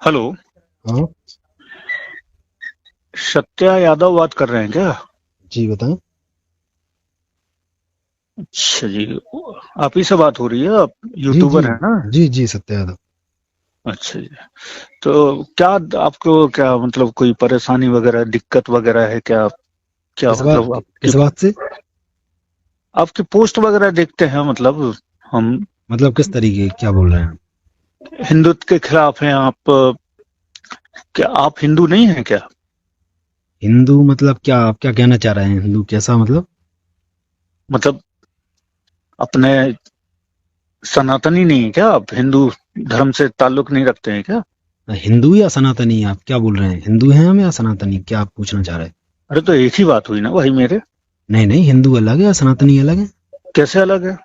Hello. हाँ। सत्या यादव बात कर रहे हैं क्या? जी बताएं। अच्छा जी। आप ही से बात हो रही है? आप जी जी। यूट्यूबर है ना? जी जी, सत्य यादव। अच्छा जी। तो क्या आपको क्या मतलब कोई परेशानी वगैरह दिक्कत वगैरह है क्या? क्या किस बात मतलब आपकी किस बात से? आपकी पोस्ट वगैरह देखते हैं मतलब हम मतलब किस तरीके क्या बोल रहे हैं? हिंदुत्व के खिलाफ हैं आप? क्या आप हिंदू नहीं हैं क्या? हिंदू मतलब क्या? आप क्या कहना चाह रहे हैं? हिंदू कैसा मतलब? मतलब अपने सनातनी नहीं है क्या? आप हिंदू धर्म से ताल्लुक नहीं रखते हैं क्या? हिंदू या सनातनी? आप क्या बोल रहे हैं? हिंदू हैं हम या सनातनी? क्या आप पूछना चाह रहे हैं? अरे तो एक ही बात हुई ना भाई मेरे। नहीं नहीं, हिंदू अलग है और सनातनी अलग है। कैसे अलग है?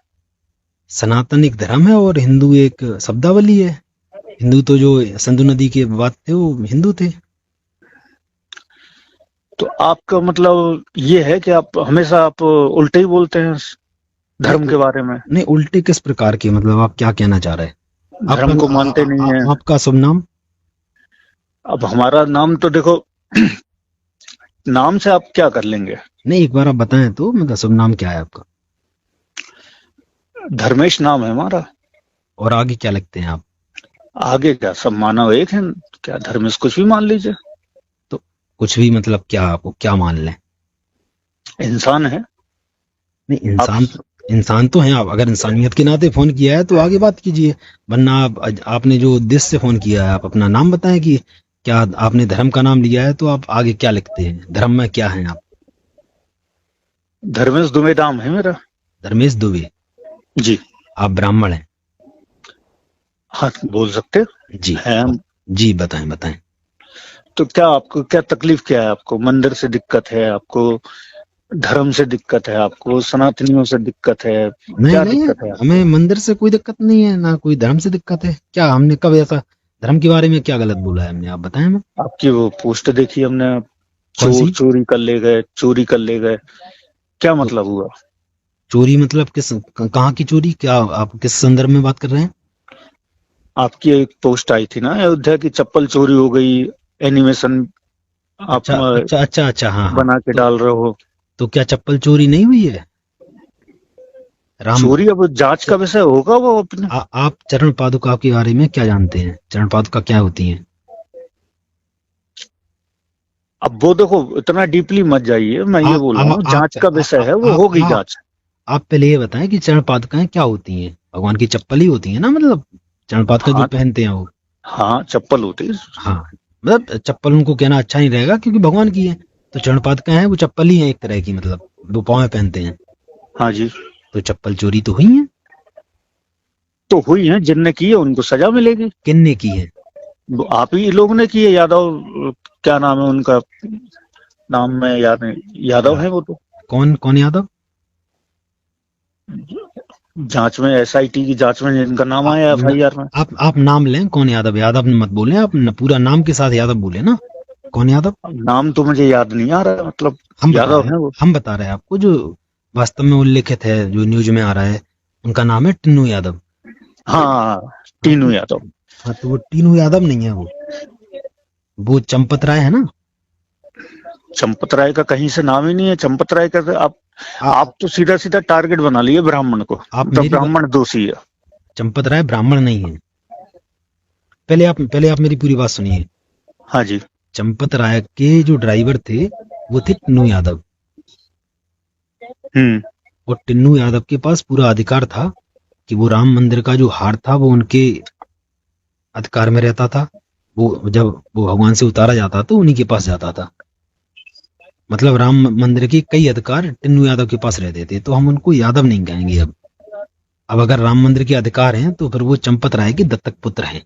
सनातन एक धर्म है और हिंदू एक शब्दावली है। हिंदू तो जो सिंधु नदी के बाद थे वो हिंदू थे। तो आपका मतलब ये है कि आप हमेशा आप उल्टे ही बोलते हैं नहीं धर्म के बारे में? नहीं, उल्टे किस प्रकार के? मतलब आप क्या कहना चाह रहे हैं? आपका धर्म को मानते नहीं है? आपका शुभ नाम? अब हमारा नाम तो देखो, नाम से आप क्या कर लेंगे? नहीं, एक बार आप बताएं तो, मतलब शुभ नाम क्या है आपका? धर्मेश नाम है हमारा। और आगे क्या लगते हैं आप? आगे क्या, सब मानव एक है। क्या धर्मेश कुछ भी मान लीजिए। तो कुछ भी मतलब क्या? आपको क्या मान लें? इंसान है। नहीं, आप इंसान तो हैं आप। अगर इंसानियत के नाते फोन किया है तो आगे बात कीजिए। वरना आपने जो उद्देश्य से फोन किया है, आप अपना नाम बताएं कि क्या आपने धर्म का नाम लिया है तो आप आगे क्या लिखते हैं? धर्म में क्या हैं आप? धर्मेश दुबे नाम है मेरा। धर्मेश दुबे। जी। आप ब्राह्मण हैं? हाँ, बोल सकते जी। हैं हम। जी बताएं बताएं। तो क्या आपको क्या तकलीफ क्या है? आपको मंदिर से दिक्कत है? आपको धर्म से दिक्कत है? आपको सनातनियों से दिक्कत है? नहीं क्या नहीं, दिक्कत है हमें आपको? मंदिर से कोई दिक्कत नहीं है, ना कोई धर्म से दिक्कत है। क्या हमने कब ऐसा धर्म के बारे में क्या गलत बोला है हमने? आप बताएं हमें। आपकी वो पोस्ट देखी हमने। कौन चोर सी? चोरी कर ले गए, चोरी कर ले गए। क्या तो मतलब हुआ? चोरी मतलब कहाँ की चोरी? क्या आप किस संदर्भ में बात कर रहे हैं? आपकी एक पोस्ट आई थी ना, अयोध्या की चप्पल चोरी हो गई। एनिमेशन आप अच्छा अच्छा अच्छा अच्छा, हाँ हाँ। बना के डाल रहे हो। तो क्या चप्पल चोरी नहीं हुई है? राम चोरी अब जांच च, का विषय होगा वो अपने। आप चरण पादुका के बारे में क्या जानते हैं? चरण पादुका क्या होती हैं? अब वो देखो, इतना डीपली मत जाइए, मैं ये आप बोल रहा आप हूँ आप जांच का विषय है, वो होगी जांच। आप पहले ये बताएं कि चरण पादुकाएं क्या होती हैं? भगवान की चप्पल ही होती है ना? मतलब चरण पादुका जो हाँ। पहनते हैं वो। हाँ, चप्पल होती है। हाँ, मतलब चप्पल उनको कहना अच्छा नहीं रहेगा क्योंकि भगवान की है। तो चरण पादुका है वो चप्पल ही है एक तरह की, मतलब वो पाँव में पहनते हैं। हाँ जी। तो चप्पल चोरी तो हुई है। तो हुई है, जिनने की है उनको सजा मिलेगी। किन्ने की है? वो आप ही लोग ने की है, यादव। क्या नाम है उनका? नाम में याद नहीं, यादव है वो तो। कौन कौन यादव? जांच में, एसआईटी की जांच में जिनका नाम आ, आया न, एफआईआर में। आप नाम लें कौन यादव? यादव मत बोलें आप, पूरा नाम के साथ यादव बोले ना। कौन यादव? नाम तो मुझे याद नहीं आ रहा, मतलब हम बता यादव रहे हैं है वो। हम बता रहे हैं आपको जो वास्तव में उल्लेखित है, जो न्यूज में आ रहा है। उनका नाम है टिन्नू यादव। हाँ, हाँ टीनू तो यादव। हाँ तो वो टीनू यादव नहीं है। वो चंपत राय है ना। चंपत राय का कहीं से नाम ही नहीं है। चंपत राय का तो आ, आप तो सीधा सीधा टारगेट बना लिए ब्राह्मण को, आप मतलब मेरी ब्राह्मण दोषी है। चंपत राय ब्राह्मण नहीं है। पहले आप मेरी पूरी बात सुनिए। हाँ जी। चंपत राय के जो ड्राइवर थे वो थे टिन्नू यादव। हम्म। और टिन्नू यादव के पास पूरा अधिकार था कि वो राम मंदिर का जो हार था वो उनके अधिकार में रहता था। वो जब वो भगवान से उतारा जाता तो उन्हीं के पास जाता था। मतलब राम मंदिर के कई अधिकार टिन्नू यादव के पास रहते थे, तो हम उनको यादव नहीं कहेंगे अब अगर राम मंदिर के अधिकार हैं तो फिर वो चंपत राय के दत्तक पुत्र हैं।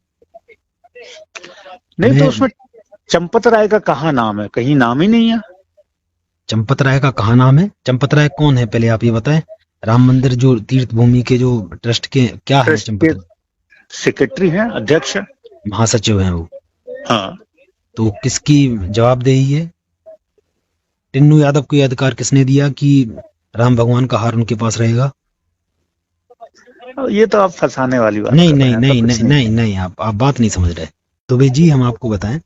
नहीं तो हमें उसमें चंपत राय का कहाँ नाम है? कहीं नाम ही नहीं है। चंपत राय का कहाँ नाम है? चंपत राय कौन है पहले आप ये बताएं। राम मंदिर जो तीर्थ भूमि के जो ट्रस्ट के क्या है ट्रस्ट चंपत के राय? सेक्रेटरी हैं, अध्यक्ष हैं। महासचिव हैं वो। हाँ। तो किसकी जवाबदेही है? टिन्नू यादव को ये अधिकार किसने दिया कि राम भगवान का हार उनके पास रहेगा? ये तो आप फंसाने वाली बात नहीं कर रहे नहीं हैं, ऐसा नहीं कुछ नहीं नहीं नहीं है। नहीं, आप बात नहीं समझ रहे। दुबे जी हम आपको बताएं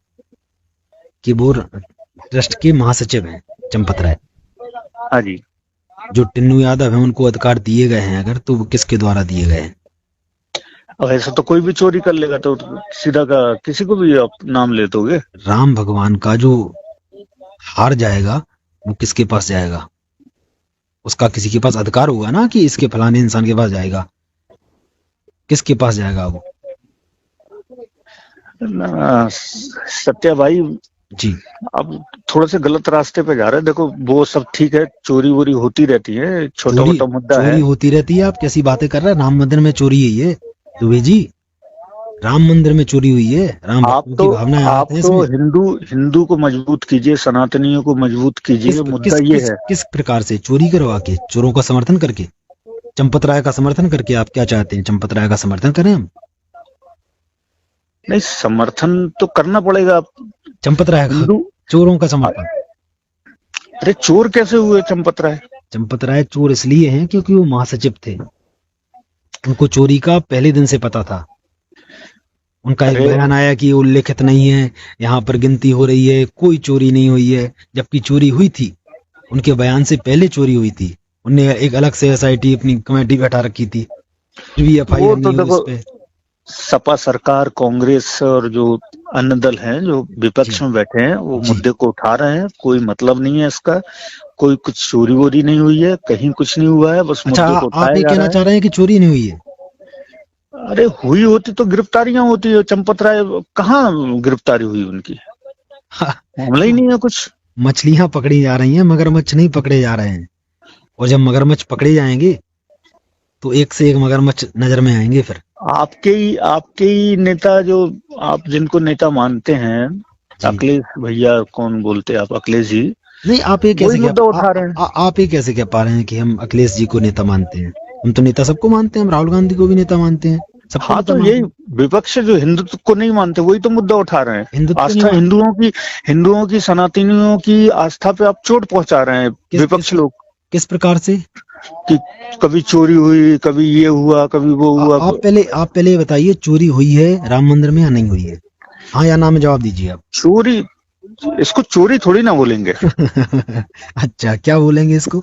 कि वो ट्रस्ट के महासचिव हैं चंपत राय। हाँ जी। जो टिन्नू यादव है उनको अधिकार दिए गए हैं अगर, तो वो किसके द्वारा दिए गए हैं? अब ऐसा तो कोई भी चोरी कर लेगा तो सीधा का किसी को भी आप नाम ले दोगे। राम भगवान का जो हार जाएगा वो किसके पास जाएगा? उसका किसी के पास अधिकार होगा ना कि इसके फलाने इंसान के पास जाएगा। किसके पास जाएगा वो? सत्या भाई जी अब थोड़ा से गलत रास्ते पे जा रहे हैं। देखो वो सब ठीक है, चोरी वोरी होती रहती है, छोटा चोरी मोटा मुद्दा है। चोरी होती रहती है। आप कैसी बातें कर रहे हैं? राम मंदिर में चोरी हुई है दुबे जी, राम मंदिर में चोरी हुई है। राम आप भक्तों की तो भावनाएं आप आते हैं तो इसमें। हिंदू को मजबूत कीजिए, सनातनियों को मजबूत कीजिए, किस मुद्दा किस ये किस है। किस प्रकार से? चोरी करवा के, चोरों का समर्थन करके, चंपत राय का समर्थन करके? आप क्या चाहते हैं, चंपत राय का समर्थन करें हम? नहीं, समर्थन तो करना पड़ेगा। चंपत राय का, हिंदू चोरों का समर्थन? अरे चोर कैसे हुए चंपत राय? चंपत राय चोर इसलिए हैं क्योंकि वो महासचिव थे। उनको चोरी का पहले दिन से पता था। उनका एक अरे बयान आया कि उल्लेखित नहीं है, यहाँ पर गिनती हो रही है, कोई चोरी नहीं हुई है, जबकि चोरी हुई थी। उनके बयान से पहले चोरी हुई थी। उनने एक अलग से एसआईटी अपनी कमेटी बैठा रखी थी, फिर भी वो एफआईआर तो नहीं हुई देखो, उस पे। सपा सरकार, कांग्रेस और जो अन्य दल हैं जो विपक्ष जी में बैठे हैं वो जी। मुद्दे को उठा रहे हैं। कोई मतलब नहीं है इसका, कोई कुछ चोरी वोरी नहीं हुई है, कहीं कुछ नहीं हुआ है, बस अच्छा, मुद्दे को आप उठाया ये जा कहना रहा चाह रहे हैं कि चोरी नहीं हुई है? है। अरे हुई होती तो गिरफ्तारियां होती है। चंपत राय कहाँ गिरफ्तारी हुई उनकी? मामला ही नहीं है कुछ। मछलियां पकड़ी जा रही हैं, मगरमच्छ नहीं पकड़े जा रहे हैं। और जब मगरमच्छ पकड़े जाएंगे तो एक से एक मगरमच्छ नजर में आएंगे फिर। आपके ही नेता, जो आप जिनको नेता मानते हैं, जी। अखिलेश भैया, कौन बोलते हैं आप, अखिलेश जी, नहीं, आप ये वही कैसे मुद्दा कह उठा रहे हैं। आप ये कैसे कह पा रहे हैं कि हम अखिलेश जी को नेता मानते हैं? हम तो नेता सबको मानते हैं। हम राहुल गांधी को भी नेता मानते हैं, सबको हाँ नेता तो मानते यही हैं। विपक्ष जो हिंदुत्व को नहीं मानते वही तो मुद्दा उठा रहे हैं। हिंदुत्व नहीं आस्था हिंदुओं की सनातनियों की आस्था पे आप चोट पहुंचा रहे हैं किस विपक्ष लोग। किस प्रकार से? कि कभी चोरी हुई, कभी ये हुआ, कभी वो हुआ। आप पहले ये बताइए, चोरी हुई है राम मंदिर में या नहीं हुई है? हाँ या ना में जवाब दीजिए आप। चोरी, इसको चोरी थोड़ी ना बोलेंगे। अच्छा, क्या बोलेंगे इसको?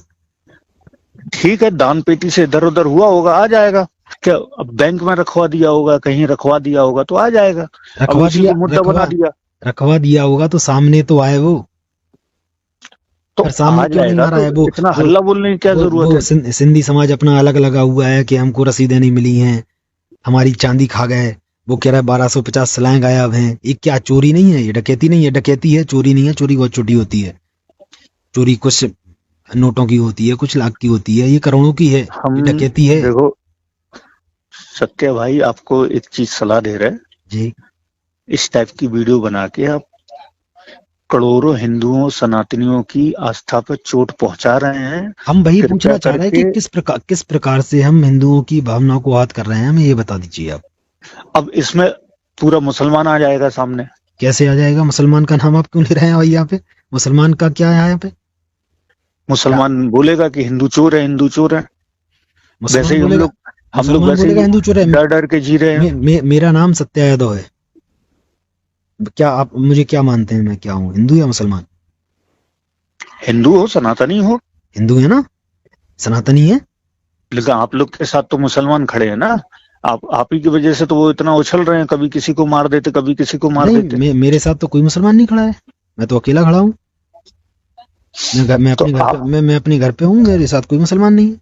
ठीक है, दान पेटी से इधर उधर हुआ होगा, आ जाएगा। क्या अब बैंक में रखवा दिया होगा, कहीं रखवा दिया होगा तो आ जाएगा। अब रखवा उसी दिया, को मुद्दा बना दिया रखवा दिया होगा तो सामने तो आए वो। तो पर सामने आ क्यों नहीं जाएगा। आ रहा है? तो इतना हल्ला बोलने की क्या जरूरत है? सिंधी समाज अपना अलग लगा हुआ है कि हमको रसीदें नहीं मिली हैं, हमारी चांदी खा गए। वो कह रहा है 1250 सलाएं गायब हैं। ये क्या चोरी नहीं है? ये डकैती नहीं है? डकैती है, चोरी नहीं है। चोरी बहुत छोटी होती है। चोरी कुछ नोटों की होती है, कुछ लाख की होती है, ये करोड़ों की है। हम ये डकैती है। देखो सत्य भाई, आपको एक चीज सलाह दे रहे हैं जी। इस टाइप की वीडियो बना के आप करोड़ों हिंदुओं, सनातनियों की आस्था पर चोट पहुंचा रहे हैं। हम वही कृपया पूछना चाह रहे हैं कि करके किस प्रकार से हम हिंदुओं की भावनाओं को आहत कर रहे हैं, हमें ये बता दीजिए आप। अब इसमें पूरा मुसलमान आ जाएगा सामने। कैसे आ जाएगा? मुसलमान का नाम आप क्यों ले रहे हैं भाई? यहाँ पे मुसलमान का क्या है? यहाँ पे मुसलमान बोलेगा कि हिंदू चोर है, हिंदू चोर है। वैसे ही हम लोग वैसे बोलेगा हिंदू चोर है। डर डर के जी रहे हैं। मेरा नाम सत्या यादव है। क्या आप मुझे क्या मानते हैं? मैं क्या हूँ, हिंदू या मुसलमान? हिंदू हो, सनातनी हो। हिंदू है ना, सनातनी है। लेकिन आप लोग के साथ तो मुसलमान खड़े हैं ना। आप ही की वजह से तो वो इतना उछल रहे हैं, कभी किसी को मार देते, कभी किसी को मार देते। मेरे साथ तो कोई मुसलमान नहीं खड़ा है, मैं तो अकेला खड़ा हूँ। मैं अपने घर पे हूँ, मेरे साथ कोई मुसलमान नहीं है।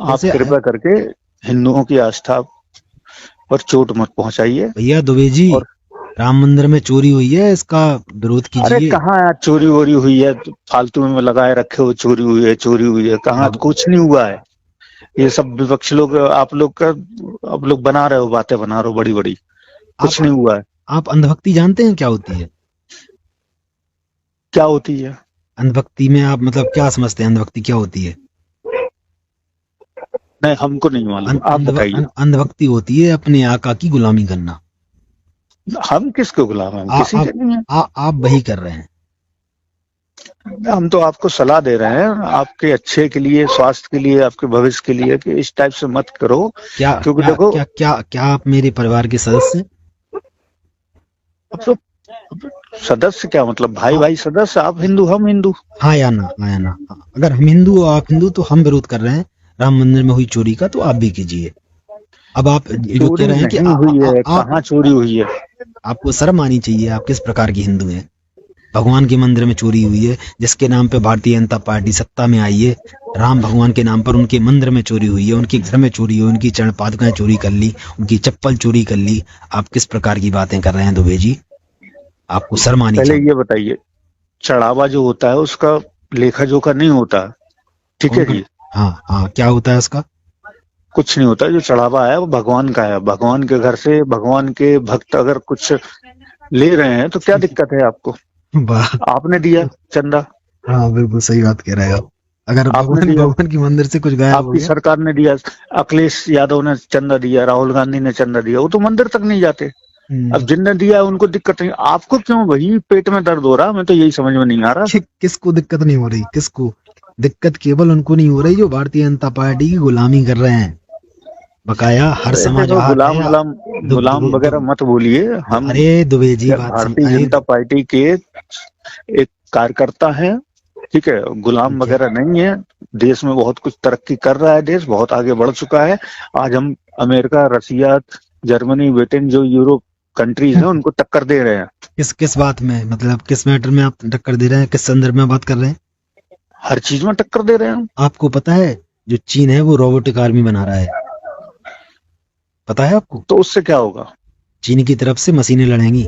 आप कृपया करके हिंदुओं की आस्था पर चोट मत पहुंचाइए। भैया दुबे जी, राम मंदिर में चोरी हुई है, इसका विरोध कीजिए। अरे कहाँ चोरी वोरी हुई है? फालतू में लगाए रखे हो, चोरी हुई है, चोरी हुई है। कहाँ, कुछ नहीं हुआ है। ये सब विपक्ष लोग, आप लोग बना रहे हो, बातें बना रहे हो बड़ी बड़ी। कुछ नहीं हुआ है। आप अंधभक्ति जानते हैं क्या होती है? क्या होती है अंधभक्ति में? आप मतलब क्या समझते हैं अंधभक्ति क्या होती है? नहीं, हमको नहीं मालूम, आप बताइए। अंधभक्ति होती है अपने आका की गुलामी करना। हम किसके गुलाम हैं? किसी के नहीं है। आप वही कर रहे हैं। हम तो आपको सलाह दे रहे हैं, आपके अच्छे के लिए, स्वास्थ्य के लिए, आपके भविष्य के लिए, कि इस टाइप से मत करो। क्योंकि देखो, क्या आप मेरे परिवार के सदस्य? अब सदस्य क्या मतलब, भाई भाई सदस्य, आप हिंदू हम हिंदू। हाँ या ना, हाँ या ना। हाँ। अगर हम हिंदू और आप हिंदू तो हम विरोध कर रहे हैं राम मंदिर में हुई चोरी का, तो आप भी कीजिए। अब आप ये जो कह चोरी रहे हैं कि नहीं हुई है, कहाँ चोरी हुई है? आपको शर्म आनी चाहिए। आप किस प्रकार की हिंदू हैं? भगवान के मंदिर में चोरी हुई है, जिसके नाम पे भारतीय जनता पार्टी सत्ता में आई है। राम भगवान के नाम पर उनके मंदिर में चोरी हुई है, उनके घर में चोरी हुई, उनकी चरण पादुकाएं चोरी कर ली, उनकी चप्पल चोरी कर ली। आप किस प्रकार की बातें कर रहे हैं दुबे जी? आपको शर्म आनी पहले चाहिए। ये बताइए, चढ़ावा जो होता है उसका लेखा जोखा नहीं होता, ठीक है कौन जी? हाँ हाँ, क्या होता है उसका? कुछ नहीं होता, जो चढ़ावा है वो भगवान का है। भगवान के घर से भगवान के भक्त अगर कुछ ले रहे हैं तो क्या दिक्कत है आपको? वाह, आपने दिया चंदा, हाँ बिल्कुल सही बात कह रहे हो आप। अगर आपने भगवान दिया, भगवान के मंदिर से कुछ गायब हो आपकी गया। सरकार ने दिया, अखिलेश यादव ने चंदा दिया, राहुल गांधी ने चंदा दिया, वो तो मंदिर तक नहीं जाते। अब जिनने दिया है उनको दिक्कत नहीं, आपको क्यों भाई पेट में दर्द हो रहा? मैं तो यही समझ में नहीं आ रहा। किसको दिक्कत नहीं हो रही? किसको दिक्कत? केवल उनको नहीं हो रही जो भारतीय जनता पार्टी की गुलामी कर रहे हैं। बकाया हर ऐसे समाज तो हाथ गुलाम है। गुलाम गुलाम वगैरह मत बोलिए। हम अरे दुबे जी बात सुन। भारतीय अरे जनता पार्टी के एक कार्यकर्ता हैं, ठीक है, गुलाम ठीक है। वगैरह नहीं है। देश में बहुत कुछ तरक्की कर रहा है, देश बहुत आगे बढ़ चुका है। आज हम अमेरिका, रसिया, जर्मनी, ब्रिटेन, जो यूरोप कंट्रीज हैं उनको टक्कर दे रहे हैं। किस किस बात में, मतलब किस मैटर में आप टक्कर दे रहे हैं? किस संदर्भ में बात कर रहे हैं? हर चीज में टक्कर दे रहे हैं हम। आपको पता है जो चीन है वो रोबोटिक आर्मी बना रहा है? पता है आपको? तो उससे क्या होगा? चीन की तरफ से मशीनें लड़ेंगी।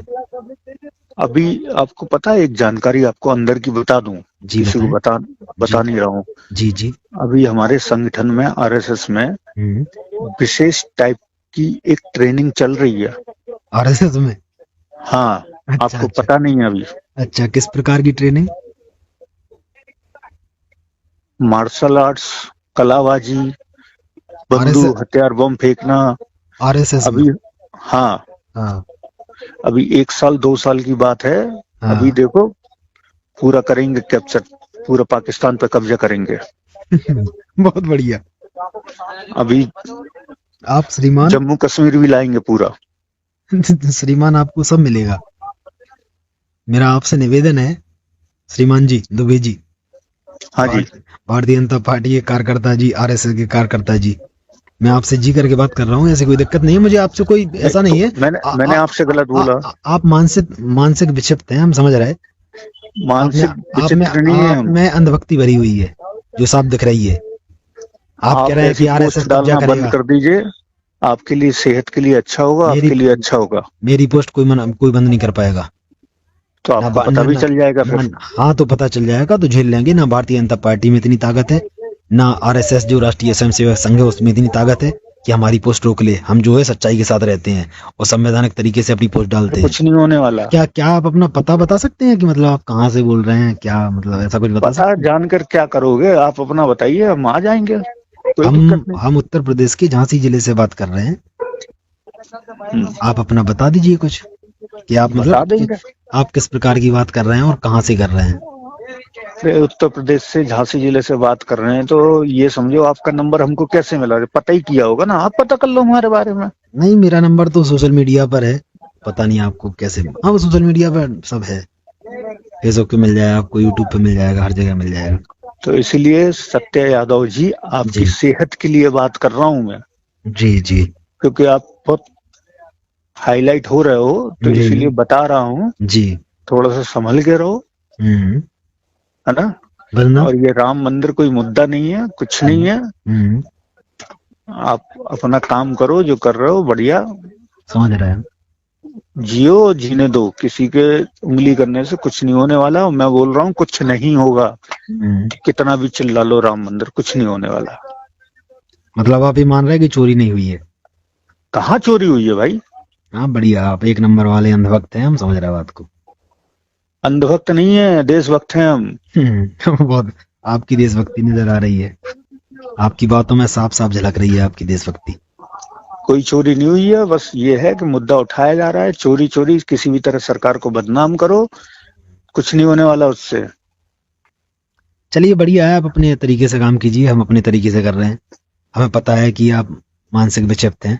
अभी आपको पता है, एक जानकारी आपको अंदर की बता दूं, जी किसी को बताएं। बता नहीं रहा हूँ। जी जी। अभी हमारे संगठन में, आरएसएस में विशेष टाइप की एक ट्रेनिंग चल रही है। आरएसएस में? हाँ, अच्छा, आपको अच्छा। पता नहीं है अभी? अच्छा, किस प्रकार की ट्रेनिंग? मार्शल आर्ट्स, कलाबाजी, बंदूक, आरएसएस हथियार, बम फेंकना। आरएसएस में? अभी हाँ, हाँ अभी 1 साल 2 साल की बात है। हाँ। अभी देखो, पूरा करेंगे कैप्चर, पूरा पाकिस्तान पे कब्जा करेंगे। बहुत बढ़िया। अभी आप श्रीमान, जम्मू कश्मीर भी लाएंगे पूरा। श्रीमान आपको सब मिलेगा। मेरा आपसे निवेदन है श्रीमान जी, दुबे जी, हाँ जी, भारतीय जनता पार्टी के कार्यकर्ता जी, आरएसएस के कार्यकर्ता जी, मैं आपसे जी करके बात कर रहा हूँ। ऐसे कोई दिक्कत नहीं है मुझे आपसे, कोई ऐसा नहीं है। तो मैंने आपसे गलत बोला? आप मानसिक विक्षिप्त हैं, हम समझ रहे हैं। मानसिक विचित्र नहीं है आप हम। में अंधभक्ति भरी हुई है जो साफ दिख रही है। आप कह रहे हैं कि ऐसी आरएसएस पोस्ट कब्जा डालना बंद करेगा। कर दीजिए, आपके लिए, सेहत के लिए अच्छा होगा, आपके लिए अच्छा होगा। मेरी पोस्ट कोई बंद नहीं कर पाएगा। तो आपको पता भी चल जाएगा फिर। हाँ तो पता चल जाएगा तो झेल लेंगे ना। भारतीय जनता पार्टी में इतनी ताकत है ना, आरएसएस जो राष्ट्रीय स्वयंसेवक संघ है उसमें इतनी ताकत है कि हमारी पोस्ट रोक ले। हम जो है सच्चाई के साथ रहते हैं और संवैधानिक तरीके से अपनी पोस्ट डालते हैं। कुछ नहीं होने वाला। क्या आप अपना पता बता सकते हैं कि मतलब आप कहाँ से बोल रहे हैं? क्या मतलब ऐसा कुछ बता सकते हैं? जानकर क्या करोगे? आप अपना बताइए, हम आ जाएंगे, कोई दिक्कत नहीं। हम उत्तर प्रदेश के झांसी जिले से बात कर रहे हैं। आप अपना बता दीजिए कुछ कि आप मतलब आप किस प्रकार की बात कर रहे हैं और कहाँ से कर रहे हैं? उत्तर प्रदेश से, झांसी जिले से बात कर रहे हैं, तो ये समझो आपका नंबर हमको कैसे मिला? पता ही किया होगा ना, आप पता कर लो हमारे बारे में। नहीं, मेरा नंबर तो सोशल मीडिया पर है। पता नहीं आपको कैसे। हाँ, सोशल मीडिया पर सब है, फेसबुक पे मिल जाएगा आपको, यूट्यूब पे मिल जाएगा, हर जगह मिल जाएगा। तो इसलिए सत्य यादव जी, आपकी सेहत के लिए बात कर रहा हूँ मैं। जी जी। क्योंकि आप बहुत हाईलाइट हो रहे हो, तो इसलिए बता रहा हूँ जी, थोड़ा सा संभल के रहो, है ना? और ये राम मंदिर कोई मुद्दा नहीं है, कुछ नहीं है। आप अपना काम करो, जो कर रहे हो बढ़िया, समझ रहे हैं। जियो, जीने दो, किसी के उंगली करने से कुछ नहीं होने वाला। मैं बोल रहा हूँ कुछ नहीं होगा, कितना भी चिल्ला लो राम मंदिर, कुछ नहीं होने वाला। मतलब आप ये मान रहे हैं कि चोरी नहीं हुई है? कहाँ चोरी हुई है भाई? हाँ बढ़िया, आप एक नंबर वाले अंधभक्त हैं, हम समझ रहे हैं बात को। अंधभक्त नहीं है, देशभक्त हैं हम। बहुत आपकी देशभक्ति नजर आ रही है, आपकी बातों में साफ साफ झलक रही है आपकी देशभक्ति। कोई चोरी नहीं हुई है, बस ये है कि मुद्दा उठाया जा रहा है, चोरी चोरी, किसी भी तरह सरकार को बदनाम करो, कुछ नहीं होने वाला उससे। चलिए बढ़िया है, आप अपने तरीके से काम कीजिए, हम अपने तरीके से कर रहे हैं। हमें पता है कि आप मानसिक विक्षिप्त हैं।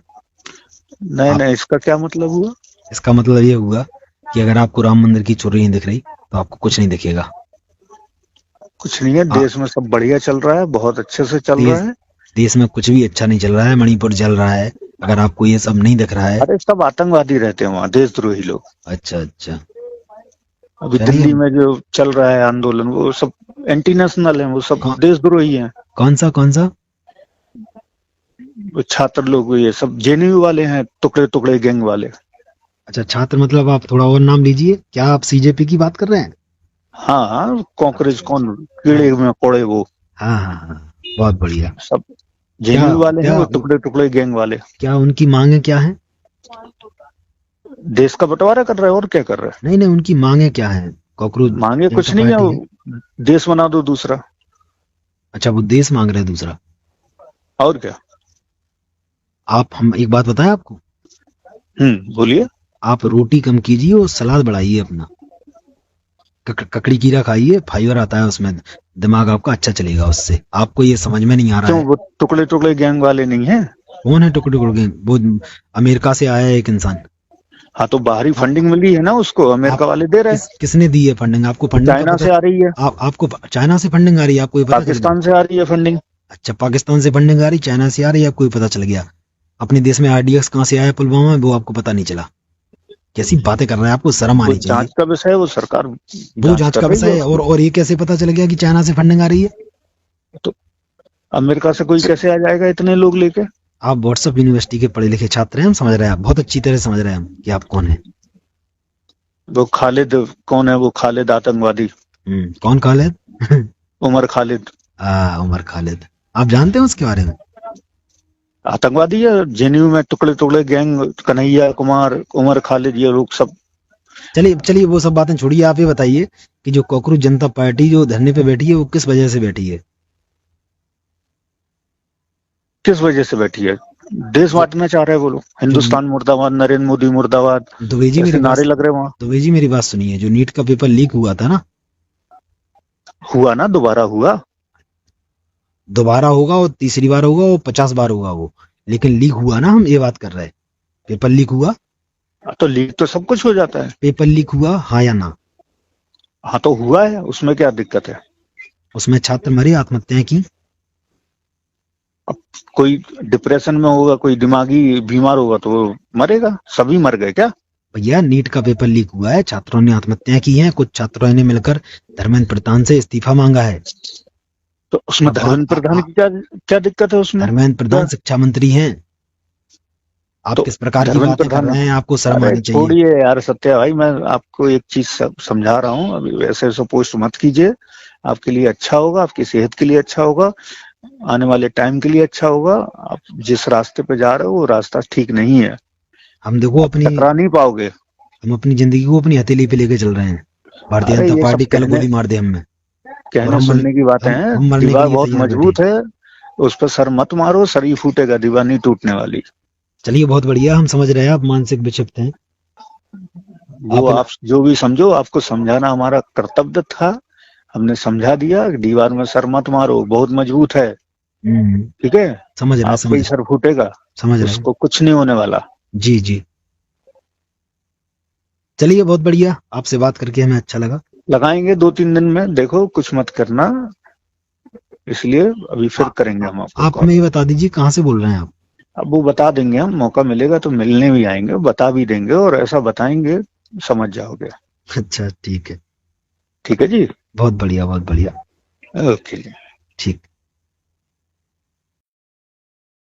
नहीं, इसका क्या मतलब हुआ? इसका मतलब ये हुआ कि अगर आपको राम मंदिर की चोरी नहीं दिख रही तो आपको कुछ नहीं दिखेगा। कुछ नहीं है, देश में सब बढ़िया चल रहा है, बहुत अच्छे से चल रहा है। देश में कुछ भी अच्छा नहीं चल रहा है, मणिपुर जल रहा है, अगर आपको ये सब नहीं दिख रहा है। अरे सब आतंकवादी रहते हैं वहाँ, देशद्रोही लोग। अच्छा अच्छा। अभी चलिए। दिल्ली में जो चल रहा है आंदोलन, वो सब एंटी नेशनल है, वो सब देशद्रोही हैं। कौन सा वो छात्र लोग, ये सब जेएनयू वाले हैं, टुकड़े टुकड़े गैंग वाले। अच्छा, छात्र मतलब आप थोड़ा और नाम लीजिए। क्या आप सीजेपी की बात कर रहे हैं? हाँ, कॉकरोच कौन, कीड़े में कोड़े वो। हाँ हाँ हाँ, बहुत बढ़िया। सब जेएनयू वाले हैं, वो टुकड़े टुकड़े गैंग वाले। क्या उनकी मांगे क्या है? देश का बंटवारा कर रहे हैं, और क्या कर रहे हैं? नहीं, उनकी मांगे क्या है? कॉकरोच मांगे कुछ नहीं है, देश बना दो दूसरा। अच्छा, वो देश मांग रहे हैं दूसरा। और क्या? हम एक बात बताएं आपको। बोलिए। आप रोटी कम कीजिए और सलाद बढ़ाइए अपना। ककड़ी कीरा खाइए, फाइबर आता है उसमें, दिमाग आपका अच्छा चलेगा उससे। आपको ये समझ में नहीं आ रहा है। वो टुकड़े टुकड़े गैंग वाले नहीं है? कौन है टुकड़े टुकड़े गैंग? वो अमेरिका से आया है एक इंसान। हाँ, तो बाहरी फंडिंग मिली है ना उसको, अमेरिका वाले दे रहे हैं। किसने दी है फंडिंग? आपको फंडिंग चाइना से आ रही है। आपको चाइना से फंडिंग आ रही है? आपको ये पता? पाकिस्तान से आ रही है फंडिंग। अच्छा, पाकिस्तान से फंडिंग आ रही, चाइना से आ रही है, आपको ये पता चल गया। अपने देश में आरडीएक्स कहाँ से आया पुलवामा में, वो आपको पता नहीं चला। कैसी बातें कर रहे हैं? आपको शर्म आनी चाहिए। जांच का विषय है, वो सरकार वो जांच का विषय है। और ये कैसे पता चल गया कि चाइना से फंडिंग आ रही है? तो अमेरिका से कोई कैसे आ जाएगा इतने लोग लेके? आप व्हाट्सएप यूनिवर्सिटी के पढ़े लिखे छात्र हैं, हम समझ रहे हैं, आप बहुत अच्छी तरह समझ रहे हैं हम कि आप कौन है। वो खालिद कौन है? वो खालिद आतंकवादी। कौन खालिद? उमर खालिद। उमर खालिद, आप जानते हैं उसके बारे में? आतंकवादी है, जेएनयू में टुकड़े टुकड़े गैंग, कन्हैया कुमार, उमर खालिद, ये लोग सब। चलिए वो सब बातें छोड़िए। आप ये बताइए कि जो कॉकरोच जनता पार्टी जो धरने पे बैठी है, वो किस वजह से बैठी है? किस वजह से बैठी है? देश बांटना चाह रहे हैं वो लोग। हिंदुस्तान मुर्दाबाद, नरेंद्र मोदी मुर्दाबाद, दुबे जी नारे लग रहे वहाँ। दुबे जी मेरी बात सुनिए। जो नीट का पेपर लीक हुआ था ना, हुआ ना, दोबारा हुआ। दोबारा होगा और तीसरी बार होगा और 50 बार होगा वो, लेकिन लीक हुआ ना, हम ये बात कर रहे हैं। पेपर लीक हुआ तो लीक तो सब कुछ हो जाता है। पेपर लीक हुआ, हाँ या ना? हाँ, तो हुआ है, उसमें क्या दिक्कत है? उसमें छात्र मरे, आत्महत्याएं की। अब कोई डिप्रेशन में होगा, कोई दिमागी बीमार होगा तो वो मरेगा। सभी मर गए क्या? भैया, नीट का पेपर लीक हुआ है, छात्रों ने आत्महत्या की है, कुछ छात्रों ने मिलकर धर्मेंद्र प्रधान से इस्तीफा मांगा है। तो उसमें धर्मेंद्र प्रधान की क्या दिक्कत है उसमें? धर्मेंद्र प्रधान शिक्षा मंत्री हैं। आप तो किस प्रकार की बातें कर रहे हैं? आपको शर्म आनी चाहिए। छोड़िए यार सत्या भाई, मैं आपको एक चीज समझा रहा हूँ। अभी वैसे वैसे पोस्ट मत कीजिए, आपके लिए अच्छा होगा, आपकी सेहत के लिए अच्छा होगा, आने वाले टाइम के लिए अच्छा होगा। आप जिस रास्ते पे जा रहे हो वो रास्ता ठीक नहीं है। हम देखो टकरा नहीं पाओगे। हम अपनी जिंदगी को अपनी हथेली पे लेके चल रहे हैं। भारतीय जनता पार्टी कल गोली मार दे हमें। कहने सुनने की बातें हैं। दीवार बहुत मजबूत है, उस पर सर मत मारो, सर ही फूटेगा, दीवार नहीं टूटने वाली। चलिए, बहुत बढ़िया, हम समझ रहे हैं आप मानसिक विक्षिप्त हैं। वो आप जो भी समझो, आपको समझाना हमारा कर्तव्य था, हमने समझा दिया। दीवार में सर मत मारो, बहुत मजबूत है, ठीक है? समझ रहे हैं, आपका ही सर फूटेगा, समझ रहे हैं, उसको कुछ नहीं होने वाला। जी जी। चलिए, बहुत बढ़िया, आपसे बात करके हमें अच्छा लगा। लगाएंगे 2-3 दिन में, देखो कुछ मत करना, इसलिए अभी फिर करेंगे हम आपको। आप हमें ये बता दीजिए कहाँ से बोल रहे हैं आप? अब वो बता देंगे, हम मौका मिलेगा तो मिलने भी आएंगे, बता भी देंगे, और ऐसा बताएंगे समझ जाओगे। अच्छा, ठीक है। ठीक है जी, बहुत बढ़िया, बहुत बढ़िया। ओके जी, ठीक।